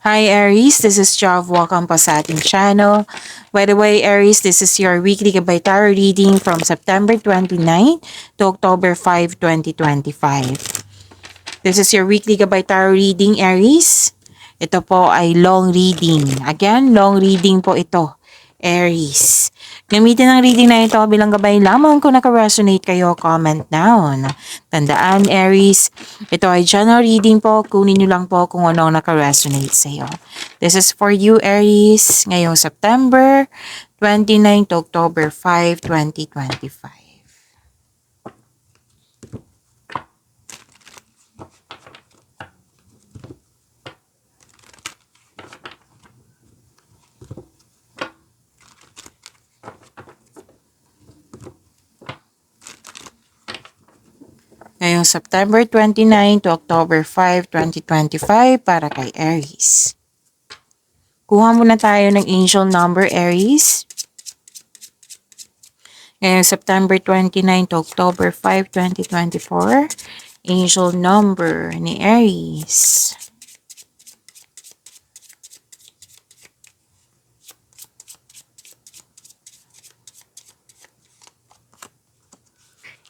Hi Aries, this is Jav. Welcome po sa ating channel. By the way, Aries, this is your weekly Gabay Tarot reading from September 29 to October 5, 2025. This is your weekly Gabay Tarot reading, Aries. Ito po ay long reading. Again, long reading po ito, Aries. Gamitin ang reading na ito bilang gabay lamang kung naka-resonate kayo, comment down. Tandaan, Aries, ito ay general reading po. Kunin nyo lang po kung ano ang naka-resonate sa iyo. This is for you, Aries, ngayong September 29 to October 5, 2025. Ngayong September 29 to October 5, 2025 para kay Aries. Kuha muna tayo ng angel number, Aries. Ngayong September 29 to October 5, 2024, angel number ni Aries.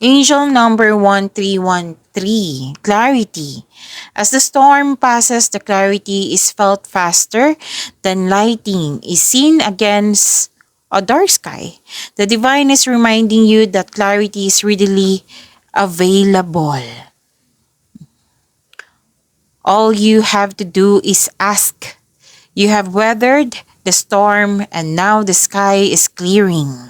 Angel number 1313, clarity. As the storm passes, the clarity is felt faster than lighting is seen against a dark sky. The divine is reminding you that clarity is readily available. All you have to do is ask. You have weathered the storm and now the sky is clearing.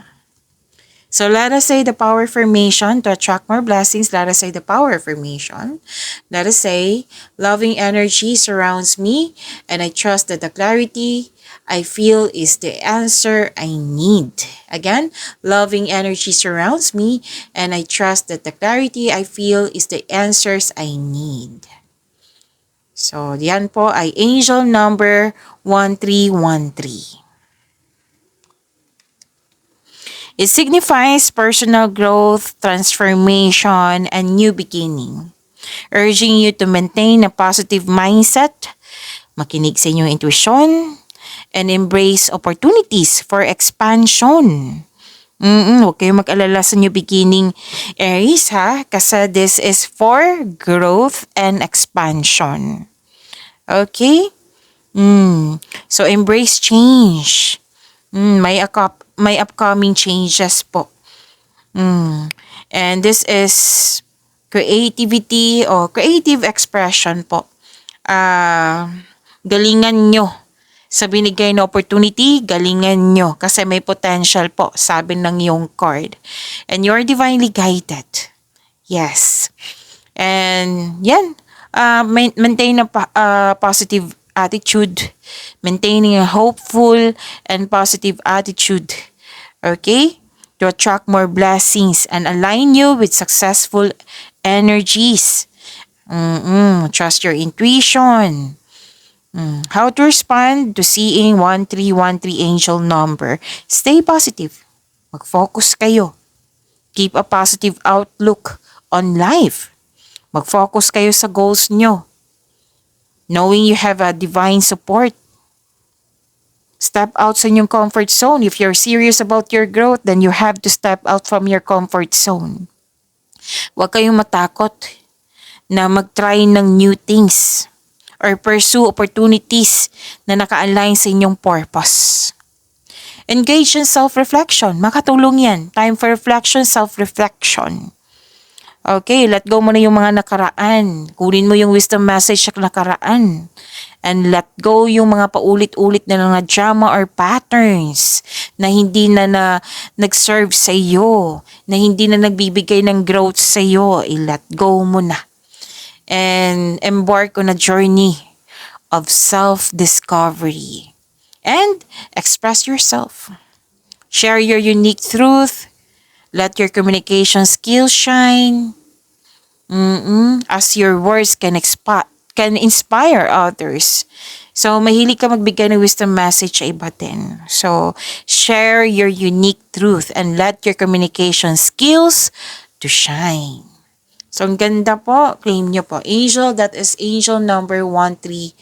So let us say the power affirmation to attract more blessings. Let us say the power affirmation. Let us say, loving energy surrounds me and I trust that the clarity I feel is the answer I need. Again, loving energy surrounds me and I trust that the clarity I feel is the answers I need. So, yan po ay angel number 1313. It signifies personal growth, transformation, and new beginning, urging you to maintain a positive mindset, makinig sa inyong intuition, and embrace opportunities for expansion. Huwag kayong mag-alala sa new beginning, Aries, ha? Kasi this is for growth and expansion. Okay? So, embrace change. May upcoming changes po. And this is creativity or creative expression po. Galingan nyo. Sa binigay na opportunity, galingan nyo. Kasi may potential po, sabi ng yung card. And you're divinely guided. Yes. And yan. Maintain a positive attitude. Maintaining a hopeful and positive attitude. Okay? To attract more blessings and align you with successful energies. Trust your intuition. How to respond to seeing 1313 angel number? Stay positive. Mag-focus kayo. Keep a positive outlook on life. Mag-focus kayo sa goals nyo. Knowing you have a divine support. Step out sa inyong comfort zone. If you're serious about your growth, then you have to step out from your comfort zone. Huwag kayong matakot na mag-try ng new things or pursue opportunities na naka-align sa inyong purpose. Engage in self-reflection. Makatulong yan. Time for reflection, self-reflection. Okay, let go mo na yung mga nakaraan. Kunin mo yung wisdom message sa nakaraan. And let go yung mga paulit-ulit na mga drama or patterns na hindi na nag-serve sa iyo, na hindi na nagbibigay ng growth sa iyo. I-let go mo na. And embark on a journey of self-discovery. And express yourself. Share your unique truth. Let your communication skills shine. As your words can inspire others. So, mahilig ka magbigay ng wisdom message sa iba din. So, share your unique truth and let your communication skills to shine. So, ang ganda po. Claim nyo po. Angel, that is angel number 1313.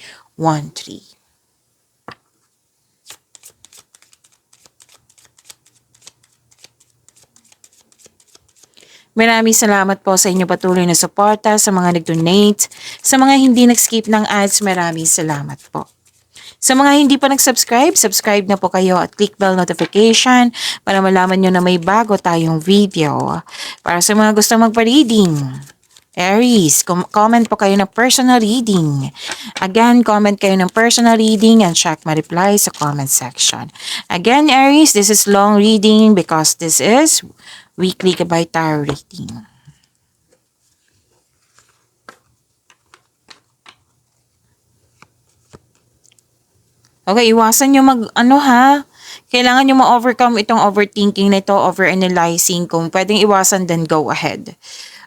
Maraming salamat po sa inyo patuloy na suporta, sa mga nag-donate, sa mga hindi nag-skip ng ads, maraming salamat po. Sa mga hindi pa nag-subscribe, subscribe na po kayo at click bell notification para malaman nyo na may bago tayong video. Para sa mga gusto magpa-reading, Aries, comment po kayo ng personal reading. Again, comment kayo ng personal reading and check my reply sa comment section. Again, Aries, this is long reading because this is weekly Gabay Tarot reading. Okay, iwasan nyo kailangan nyo ma-overcome itong overthinking na ito, overanalyzing. Kung pwedeng iwasan, then go ahead.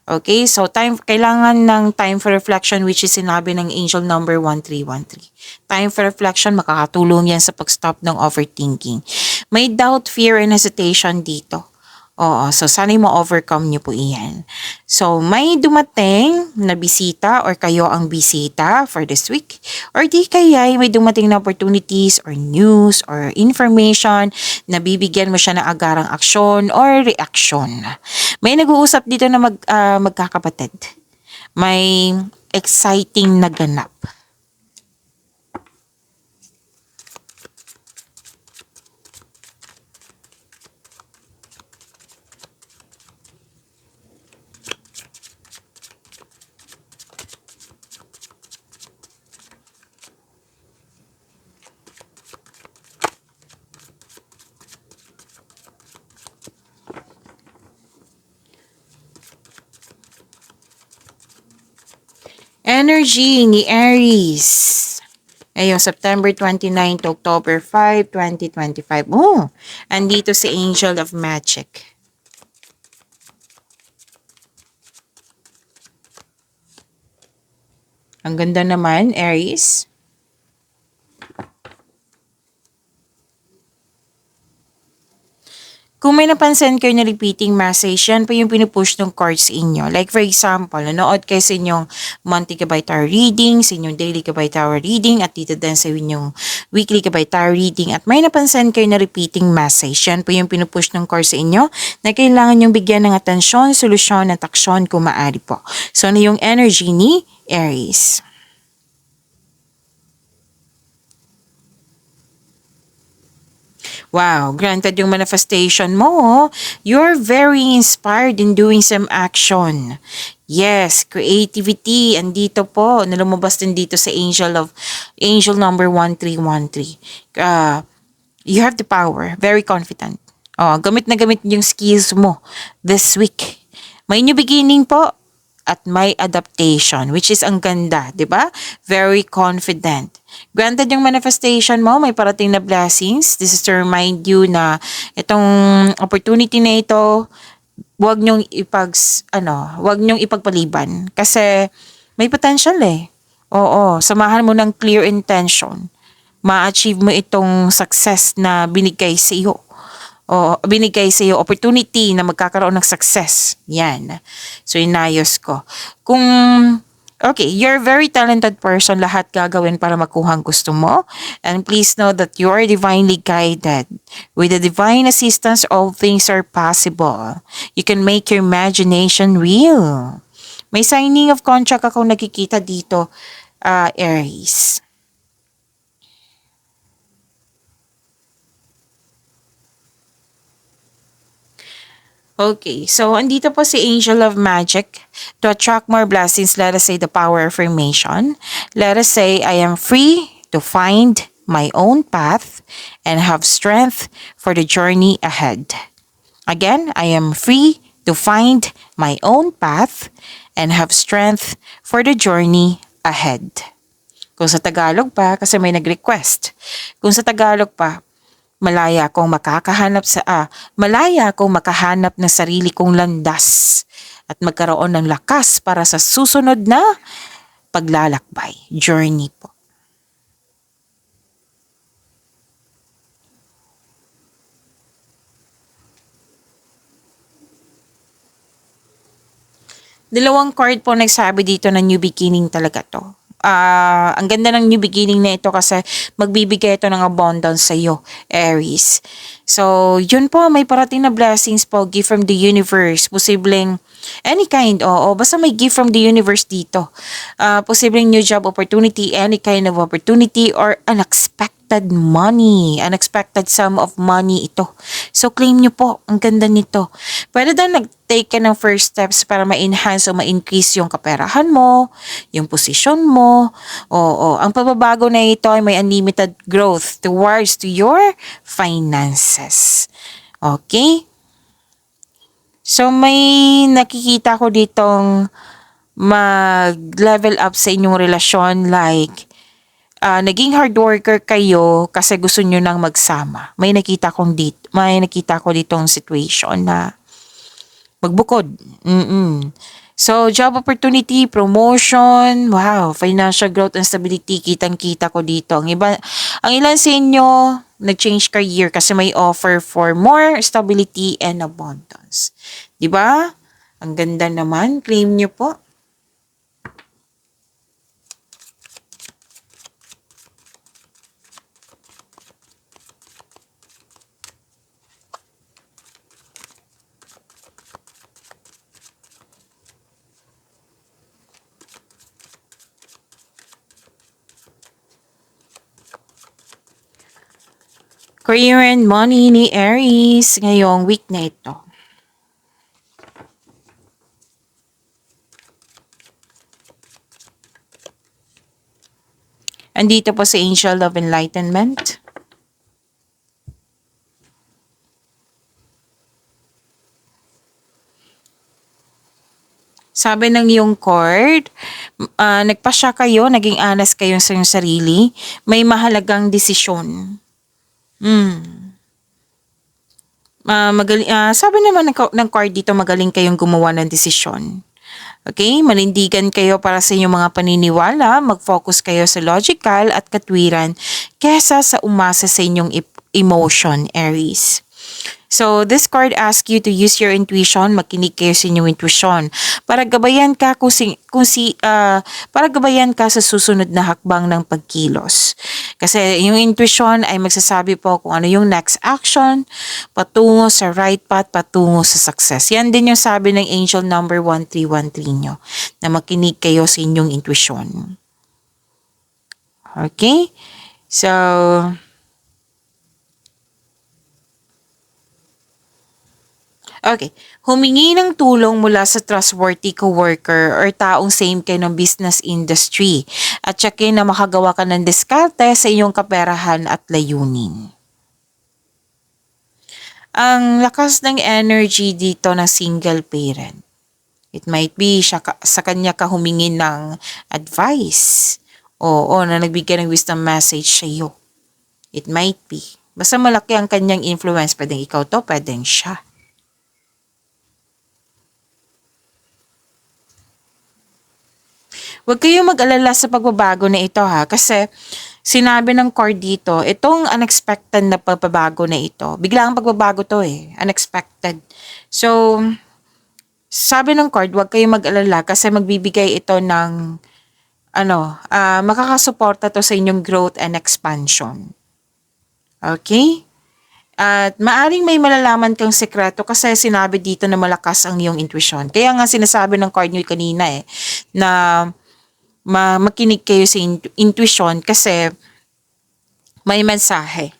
Okay, so kailangan ng time for reflection, which is sinabi ng angel number 1313. Time for reflection, makakatulong yan sa pag-stop ng overthinking. May doubt, fear, and hesitation dito. Oo, so sana'y ma-overcome nyo po iyan. So, may dumating na bisita or kayo ang bisita for this week. Or di kaya may dumating na opportunities or news or information na bibigyan mo siya ng agarang aksyon or reaksyon. May nag-uusap dito na magkakapatid. May exciting na ganap. Energy ni Aries. Ayun, September 29 to October 5, 2025. Oh, andito si Angel of Magic. Ang ganda naman, Aries. Kung may napansin kayo na repeating message, yan po yung pinupush ng cards sa inyo. Like for example, nanood kayo sa inyong monthly Gabay Tarot reading, sa inyong daily Gabay Tarot reading, at dito din sa inyong weekly Gabay Tarot reading. At may napansin kayo na repeating message, yan po yung pinupush ng cards sa inyo na kailangan yung bigyan ng atensyon, solusyon, at aksyon kung maaari po. So, ano yung energy ni Aries? Wow, granted yung manifestation mo. You're very inspired in doing some action. Yes, creativity. Andito po, nalumabas din dito sa angel number 1313. You have the power, very confident. Oh, gamit na gamit yung skills mo this week. May new beginning po at may adaptation, which is ang ganda, 'di ba? Very confident. Granted yung manifestation mo, may parating na blessings. This is to remind you na itong opportunity na ito, wag nyong ipagpaliban kasi may potential eh. Oo, samahan mo ng clear intention. Ma-achieve mo itong success na binigay sa iyo. O binigay sa iyo opportunity na magkakaroon ng success. Yan. So inayos ko. Okay, you're a very talented person. Lahat gagawin para makuha ang gusto mo. And please know that you are divinely guided. With the divine assistance, all things are possible. You can make your imagination real. May signing of contract ako nakikita dito, Aries. Okay, so andito po si Angel of Magic. To attract more blessings, let us say the power affirmation. Let us say, I am free to find my own path and have strength for the journey ahead. Again, I am free to find my own path and have strength for the journey ahead. Kung sa Tagalog pa, kasi may nag-request. Kung sa Tagalog pa, malaya akong makahanap ng sarili kong landas at magkaroon ng lakas para sa susunod na paglalakbay, journey po. Dalawang card po nagsabi dito na new beginning talaga to. Ang ganda ng new beginning na ito kasi magbibigay ito ng abundance sa iyo, Aries. So, yun po, may parating na blessings po, gift from the universe. Posibleng any kind, oo. Basta may gift from the universe dito. Posibleng new job opportunity, any kind of opportunity, or unexpected money. Unexpected sum of money ito. So, claim nyo po. Ang ganda nito. Pwede daw nag-take ka ng first steps para ma-enhance o ma-increase yung kaperahan mo, yung posisyon mo. Oo. Ang pagbabago na ito ay may unlimited growth towards to your finances. Okay? So, may nakikita ko ditong mag-level up sa inyong relasyon like naging hard worker kayo kasi gusto nyo nang magsama. May nakita ko ditong situation na magbukod. So, job opportunity, promotion, wow, financial growth and stability, kitang-kita ko dito. Ang ilan sa inyo, nag-change career kasi may offer for more stability and abundance. 'Di ba? Ang ganda naman, claim nyo po. Career and money ni Aries ngayong week na ito. Andito po si Angel of Enlightenment. Sabi ng iyong card, nagpasya kayo, naging honest kayo sa iyong sarili, may mahalagang desisyon. Sabi naman ng card dito, magaling kayong gumawa ng desisyon. Okay? Manindigan kayo para sa inyong mga paniniwala, mag-focus kayo sa logical at katwiran kesa sa umasa sa inyong emotion, Aries. So, this card asks you to use your intuition, makinig kayo sa inyong intuition para gabayan ka para gabayan ka sa susunod na hakbang ng pagkilos. Kasi yung intuition ay magsasabi po kung ano yung next action patungo sa right path, patungo sa success. Yan din yung sabi ng angel number 1313 nyo, na makinig kayo sa inyong intuition. Okay? So, okay. Humingi ng tulong mula sa trustworthy coworker or taong same kayo ng business industry at tsakin na makagawa ka ng diskarte sa iyong kaperahan at layunin. Ang lakas ng energy dito ng single parent. It might be sa kanya ka humingi ng advice. O na nagbigay ng wisdom message sa iyo. It might be. Basta malaki ang kanyang influence. Pwedeng ikaw to, pwedeng siya. Huwag kayong mag-alala sa pagbabago na ito ha, kasi sinabi ng card dito, itong unexpected na pagbabago na ito, biglang pagbabago to unexpected. So, sabi ng card, huwag kayong mag-alala kasi magbibigay ito ng makakasuporta to sa inyong growth and expansion. Okay? At maaring may malalaman kang sekreto kasi sinabi dito na malakas ang iyong intuition. Kaya nga sinasabi ng card nyo kanina na makinig kayo sa intuition kasi may mensahe.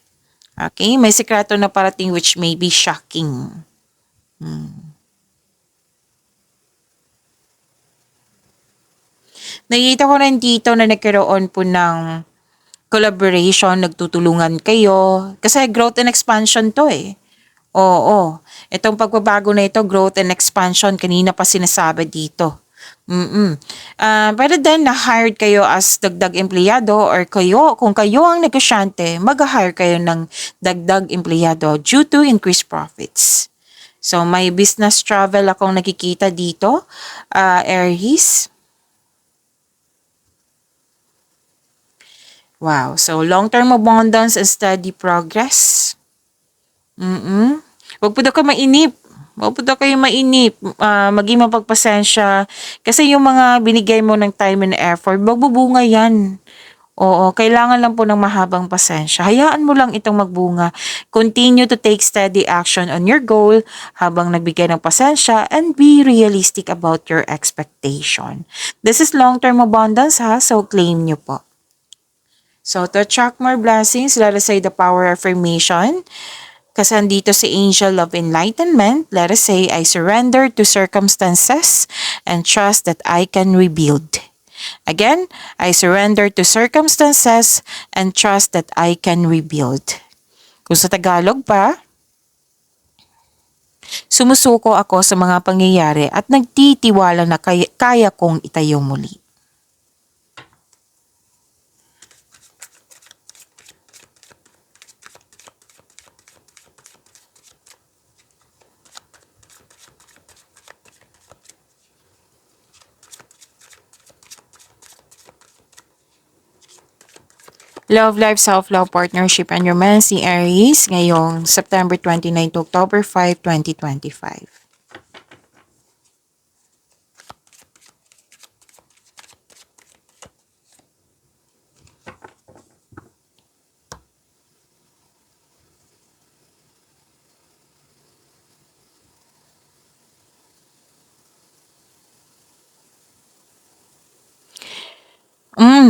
Okay? May sekreto na parating which may be shocking. Nakita ko rin dito na nagkaroon po ng collaboration, nagtutulungan kayo. Kasi growth and expansion to Oo. Itong pagbabago na ito, growth and expansion, kanina pa sinasabi dito. Pero then, na-hired kayo as dagdag empleyado or kung kayo ang negosyante, mag-hire kayo ng dagdag empleyado due to increased profits. So, may business travel akong nakikita dito, Aries. Wow. So, long-term abundance and steady progress. Huwag po daw ka mainip. Huwag po daw kayo mainip, maging mapagpasensya. Kasi yung mga binigay mo ng time and effort, magbubunga yan. Oo, kailangan lang po ng mahabang pasensya. Hayaan mo lang itong magbunga. Continue to take steady action on your goal habang nagbigay ng pasensya and be realistic about your expectation. This is long-term abundance ha, so claim nyo po. So to attract more blessings, let us say the power affirmation. Kasi andito si Angel of Enlightenment, let us say, I surrender to circumstances and trust that I can rebuild. Again, I surrender to circumstances and trust that I can rebuild. Kung sa Tagalog pa, sumusuko ako sa mga pangyayari at nagtitiwala na kaya kong itayo muli. Love Life, Self-Love, Partnership, and Romance ni Aries ngayong September 29 to October 5, 2025.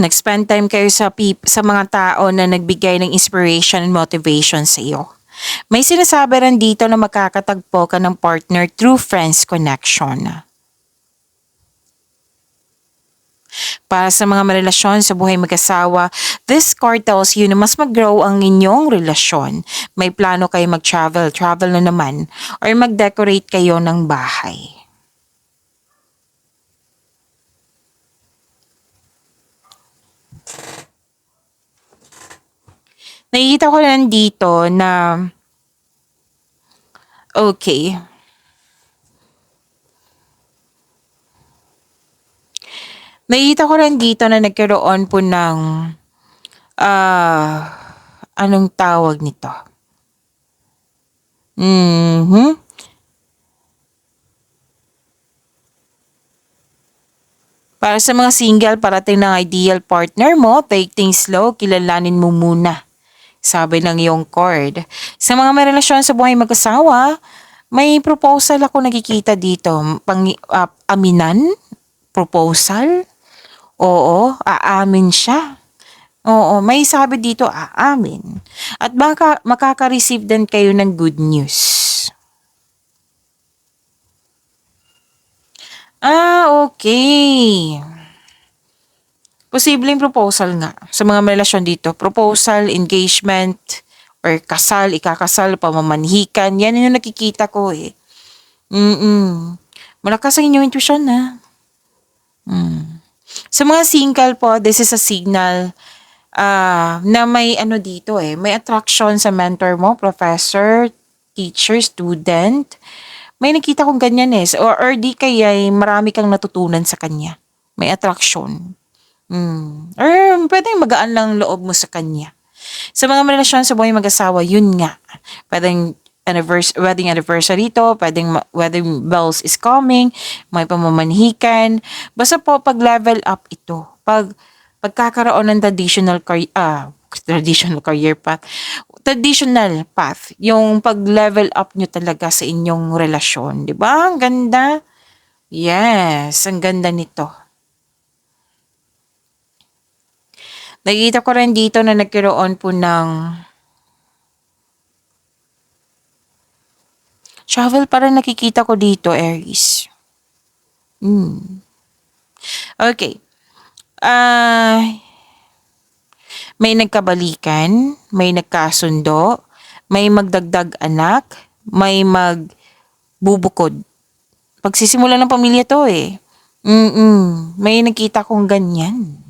Nag-spend time kayo sa mga tao na nagbigay ng inspiration and motivation sa iyo. May sinasabi rin dito na makakatagpo ka ng partner through friends connection. Para sa mga marelasyon sa buhay mag-asawa, this card tells you na mas mag-grow ang inyong relasyon. May plano kayo travel na naman, or mag-decorate kayo ng bahay. Nakikita ko lang dito na okay. Nakikita ko lang dito na nagkaroon po ng anong tawag nito? Para sa mga single, parating ng ideal partner mo, take things slow, kilalanin mo muna. Sabi ng iyong card. Sa mga may relasyon sa buhay mag-asawa, may proposal ako nakikita dito. Aminan? Proposal? Oo, aamin siya. Oo, may sabi dito, aamin. At baka makaka-receive din kayo ng good news. Okay. Posibleng proposal nga sa mga may relasyon dito. Proposal, engagement, or kasal, ikakasal, pamamanhikan. Yan yung nakikita ko eh. Malakas ang inyong intuition na. Sa mga single po, this is a signal na may ano dito eh. May attraction sa mentor mo, professor, teacher, student. May nakita kong ganyan eh. Or di kaya marami kang natutunan sa kanya. May attraction. Or pwedeng magaan lang loob mo sa kanya. Sa mga relasyon sa buhay mag-asawa, yun nga. Pwedeng wedding anniversary to, pwedeng wedding bells is coming, may pamamanhikan. Basta po pag level up ito. Pagkakaroon ng traditional path, yung pag-level up nyo talaga sa inyong relasyon. Di ba? Ang ganda. Yes, ang ganda nito. Nakikita ko rin dito na nagkaroon po ng travel, parang nakikita ko dito, Aries. Okay. May nagkabalikan, may nagkasundo, may magdagdag anak, may magbubukod. Pagsisimula ng pamilya to eh. May nakita kong ganyan.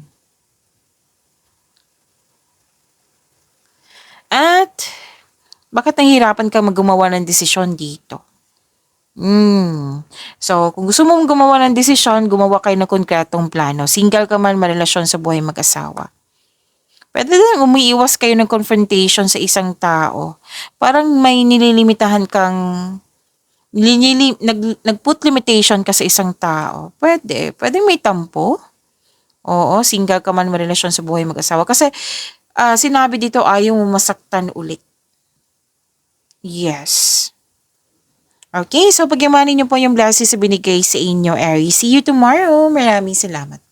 At bakit nahihirapan ka gumawa ng desisyon dito? So, kung gusto mong gumawa ng desisyon, gumawa kayo ng konkretong plano. Single ka man, marelasyon sa buhay mag-asawa. Pwede din umiiwas kayo ng confrontation sa isang tao. Parang may nililimitahan kang nag-put limitation ka sa isang tao, pwede may tampo. Oo, single ka man, may relasyon sa buhay mag-asawa. Kasi, sinabi dito, ayaw mo masaktan ulit. Yes. Okay, so pagyamanin niyo po yung blessings sa binigay sa inyo, Aries. See you tomorrow. Maraming salamat.